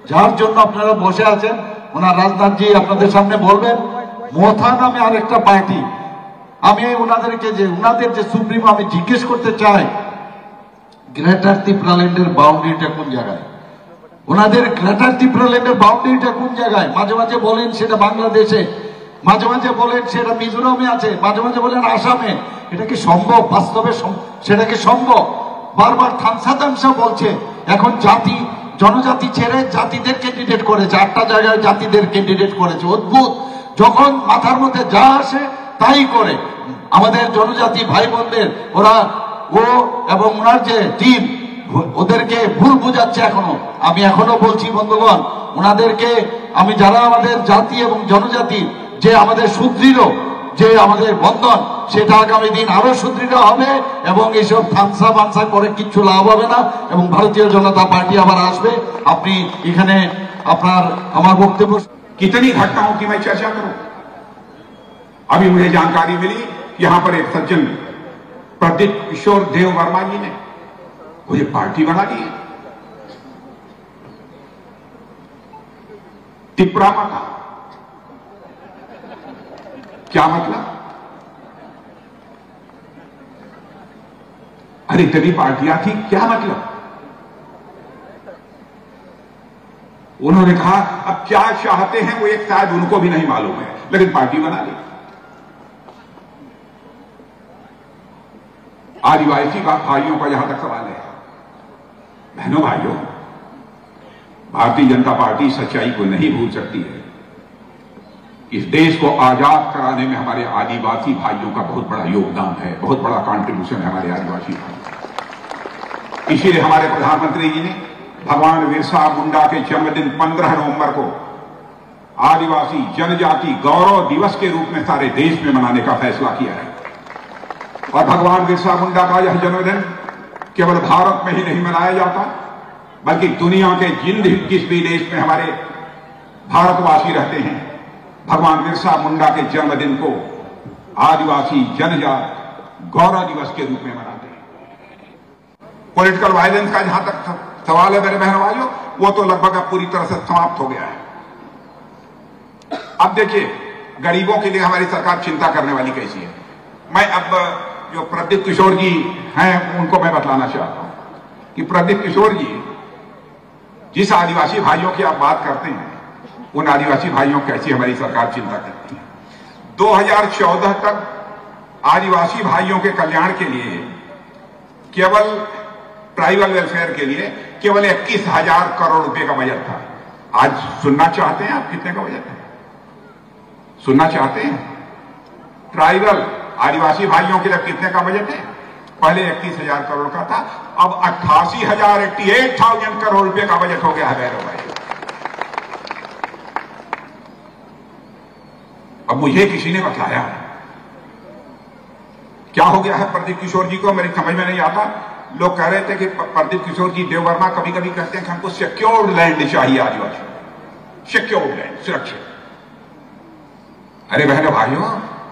যার জন্য আপনারা বসে আছেন ওনার রাজনাথজি আপনাদের সামনে বলবেন। মোথা নামে আরেকটা পার্টি, আমি ওনাদেরকে যে ওনাদের যে সুপ্রিমো আমি জিজ্ঞেস করতে চাই, গ্রেটার ত্রিপুরাল্যান্ডের বাউন্ডারিটা কোন জায়গায়? ওনাদের গ্রেটার ত্রিপুরাল্যান্ডের বাউন্ডারিটা কোন জায়গায়? মাঝে মাঝে বলেন সেটা বাংলাদেশে, মাঝে মাঝে বলেন সেটা মিজোরামে আছে, মাঝে মাঝে বলেন আসামে। এটা কি সম্ভব? বাস্তবে সেটা কি সম্ভব? বারবার থামসা বলছে এখন জাতি জনজাতি ছেড়ে জাতিদের ক্যান্ডিডেট করেছে, 8টা জায়গায় জাতিদের ক্যান্ডিডেট করেছে। অদ্ভুত, যখন মাথার মধ্যে যা আসে তাই করে। আমাদের জনজাতি ভাই বোনদের ওরা এবং ওনার যে টিম ওদেরকে ভুল বুঝাচ্ছে এখনো। আমি এখনো বলছি বন্ধুগণ, ওনাদেরকে আমি যারা আমাদের জাতি এবং জনজাতি যে আমাদের সুদৃঢ় যে আমাদের বন্ধন, সেটা আগামী দিন আরো সুদৃঢ় হবে এবং এইসব থামসা বানসা করে কিচ্ছু লাভ হবে না এবং ভারতীয় জনতা পার্টি আবার আসবে। আপনি এখানে আপনার আমার বক্তব্য। कितनी घटनाओं की मैं चर्चा करूं? अभी मुझे जानकारी मिली यहां पर एक सज्जन प्रदीप किशोर देव वर्मा जी ने मुझे पार्टी बना दी है त्रिपुरा का। क्या मतलब? अरे इतनी पार्टियां थी, क्या मतलब? उन्होंने कहा अब क्या चाहते हैं वो एक शायद उनको भी नहीं मालूम है, लेकिन पार्टी बना ली। आदिवासी का भाइयों का जहां तक सवाल है, बहनों भाइयों, भारतीय जनता पार्टी सच्चाई को नहीं भूल सकती है। इस देश को आजाद कराने में हमारे आदिवासी भाइयों का बहुत बड़ा योगदान है, बहुत बड़ा कंट्रीब्यूशन है हमारे आदिवासी भाइयों। इसीलिए हमारे प्रधानमंत्री जी ने भगवान बिरसा मुंडा के जन्मदिन 15 नवंबर को आदिवासी जनजाति गौरव दिवस के रूप में सारे देश में मनाने का फैसला किया है। और भगवान बिरसा मुंडा का यह जन्मदिन केवल भारत में ही नहीं मनाया जाता, बल्कि दुनिया के जिस भी देश में हमारे भारतवासी रहते हैं, भगवान बिरसा मुंडा के जन्मदिन को आदिवासी जनजाति गौरव दिवस के रूप में मनाते हैं। पॉलिटिकल वायलेंस का जहां तक सवाल है मेरे बहनों भाइयों, वो तो लगभग अब पूरी तरह से समाप्त हो गया है। अब देखिए गरीबों के लिए हमारी सरकार चिंता करने वाली कैसी है। मैं अब जो प्रदीप किशोर जी हैं उनको मैं बतलाना चाहता हूं कि प्रदीप किशोर जी जिस आदिवासी भाइयों की आप बात करते हैं, उन आदिवासी भाइयों कैसी हमारी सरकार चिंता करती है। 2014 तक आदिवासी भाइयों के कल्याण के लिए केवल ट्राइबल वेलफेयर के लिए केवल 21,000 करोड़ रुपए का बजट था। आज सुनना चाहते हैं आप कितने का बजट है? सुनना चाहते हैं? ट्राइबल आदिवासी भाइयों के लिए कितने का बजट है? पहले 21,000 करोड़ का था, अब 88,000 करोड़ रुपए का बजट हो गया है भैरव भाई। अब मुझे किसी ने बताया क्या हो गया है प्रदीप किशोर जी को, मेरी समझ में नहीं आता। लोग कह रहे थे कि प्रदीप किशोर जी देव वर्मा कभी कभी कहते हैं कि हमको सिक्योर्ड लैंड चाहिए आदिवासी, सिक्योर्ड लैंड, सुरक्षित। अरे बहनों भाइयों,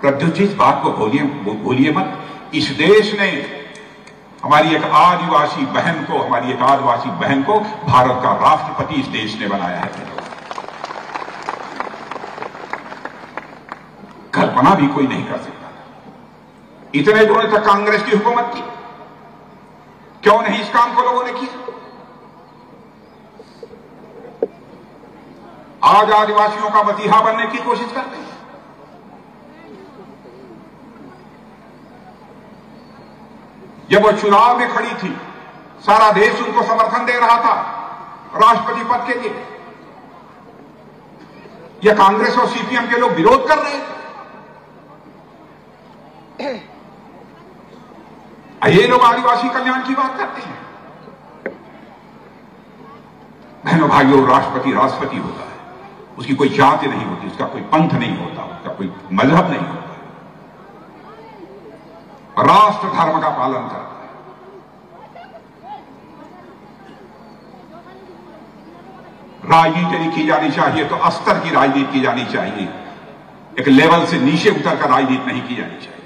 प्रद्युत जी इस बात को भूलिए मत। इस देश ने हमारी एक आदिवासी बहन को भारत का राष्ट्रपति इस देश ने बनाया है। कल्पना भी कोई नहीं कर सकता। इतने दिनों तक कांग्रेस की हुकूमत की, क्यों नहीं इस काम को लोगों ने किया? आज आदिवासियों का मसीहा बनने की कोशिश करते हैं। जब वो चुनाव में खड़ी थी, सारा देश उनको समर्थन दे रहा था राष्ट्रपति पद के लिए। यह कांग्रेस और सीपीएम के लोग विरोध कर रहे हैं। ये लोग आदिवासी कल्याण की बात करते हैं। बहनों भाइयों, राष्ट्रपति होता है, उसकी कोई जाति नहीं होती, उसका कोई पंथ नहीं होता, उसका कोई मजहब नहीं होता, राष्ट्र धर्म का पालन करता है। राजनीति यदि की जानी चाहिए तो अस्तर की राजनीति की जानी चाहिए, एक लेवल से नीचे उतरकर राजनीति नहीं की जानी चाहिए।